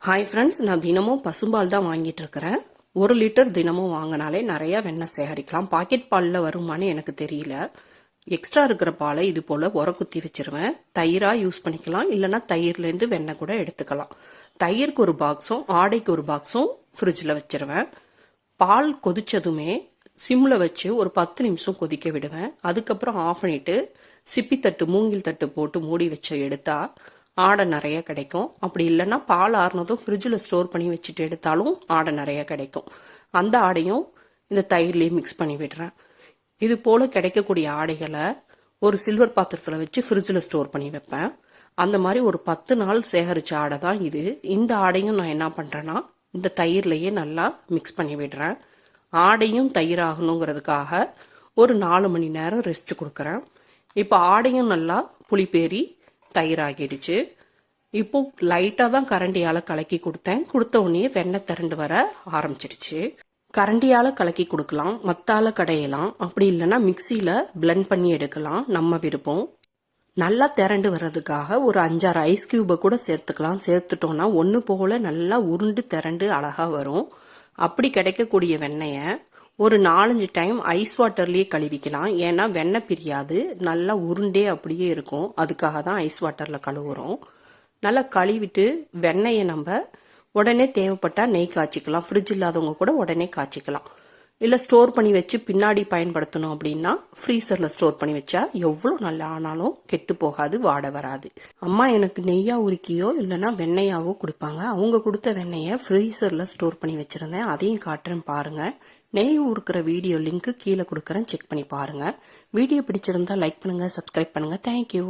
Hi friends, நான் தினமும் பசும்பால் தான் வாங்கிட்டு இருக்கிறேன். 1 லிட்டர் தினமும் வாங்கினாலே நிறைய வெண்ணெய் சேகரிக்கலாம். பாக்கெட் பாலில் வருமானு எனக்கு தெரியல. எக்ஸ்ட்ரா இருக்கிற பாலை இது போல் உரக்குத்தி வச்சிருவேன். தயிராக யூஸ் பண்ணிக்கலாம், இல்லைன்னா தயிர்லேருந்து வெண்ணெய் கூட எடுத்துக்கலாம். தயிருக்கு ஒரு பாக்ஸும் ஆடைக்கு ஒரு பாக்ஸும் ஃப்ரிட்ஜில் வச்சிருவேன். பால் கொதிச்சதுமே சிம்மில் வச்சு ஒரு 10 நிமிஷம் கொதிக்க விடுவேன். அதுக்கப்புறம் ஆஃப் பண்ணிட்டு சிப்பி தட்டு மூங்கில் தட்டு போட்டு மூடி வச்சு எடுத்தா ஆடை நிறைய கிடைக்கும். அப்படி இல்லைன்னா பால் ஆறுனதும் ஃப்ரிட்ஜில் ஸ்டோர் பண்ணி வச்சுட்டு எடுத்தாலும் ஆடை நிறைய கிடைக்கும். அந்த ஆடையும் இந்த தயிர்லேயே மிக்ஸ் பண்ணி விடுறேன். இது போல் கிடைக்கக்கூடிய ஆடைகளை ஒரு சில்வர் பாத்திரத்தில் வச்சு ஃப்ரிட்ஜில் ஸ்டோர் பண்ணி வைப்பேன். அந்த மாதிரி ஒரு 10 நாள் சேகரித்த ஆடை தான் இது. இந்த ஆடையும் நான் என்ன பண்ணுறேன்னா இந்த தயிர்லேயே நல்லா மிக்ஸ் பண்ணி விடுறேன். ஆடையும் தயிராகணுங்கிறதுக்காக ஒரு 4 மணி நேரம் ரெஸ்ட் கொடுக்குறேன். இப்போ ஆடையும் நல்லா புளிப்பேறி தயிராகிடுச்சு. இப்போ லைட்டாக தான் கரண்டியால் கலக்கி கொடுத்தேன். கொடுத்த உடனே வெண்ணெய் திரண்டு வர ஆரம்பிச்சிடுச்சு. கரண்டியால் கலக்கி கொடுக்கலாம், மத்தால கடையலாம், அப்படி இல்லைன்னா மிக்சியில் பிளெண்ட் பண்ணி எடுக்கலாம், நம்ம விருப்பம். நல்லா திரண்டு வர்றதுக்காக ஒரு 5-6 ஐஸ் கியூபை கூட சேர்த்துக்கலாம். சேர்த்துட்டோம்னா ஒன்று போல நல்லா உருண்டு திரண்டு அழகாக வரும். அப்படி கிடைக்கக்கூடிய வெண்ணெயை ஒரு 4-5 டைம் ஐஸ் வாட்டர்லேயே கழுவிக்கலாம். ஏன்னா வெண்ணெய் பிரியாது, நல்லா உருண்டே அப்படியே இருக்கும். அதுக்காக தான் ஐஸ் வாட்டரில் கழுவுறோம். நல்லா கழுவிட்டு வெண்ணெயை நம்ம உடனே தேவைப்பட்டால் நெய் காய்ச்சிக்கலாம். ஃப்ரிட்ஜ் இல்லாதவங்க கூட உடனே காய்ச்சிக்கலாம். இல்லை ஸ்டோர் பண்ணி வச்சு பின்னாடி பயன்படுத்தணும் அப்படின்னா ஃப்ரீசரில் ஸ்டோர் பண்ணி வச்சா எவ்வளோ நல்லா ஆனாலும் கெட்டு போகாது, வாட வராது. அம்மா எனக்கு நெய்யா உருக்கியோ இல்லைன்னா வெண்ணெயாவோ கொடுப்பாங்க. அவங்க கொடுத்த வெண்ணெயை ஃப்ரீசரில் ஸ்டோர் பண்ணி வச்சுருந்தேன். அதையும் காட்டுறேன் பாருங்கள். நெய் ஊறுக்கிற வீடியோ லிங்க் கீழே கொடுக்குறேன், செக் பண்ணி பாருங்கள். வீடியோ பிடிச்சிருந்தா லைக் பண்ணுங்கள், சப்ஸ்கிரைப் பண்ணுங்கள். தேங்க்யூ.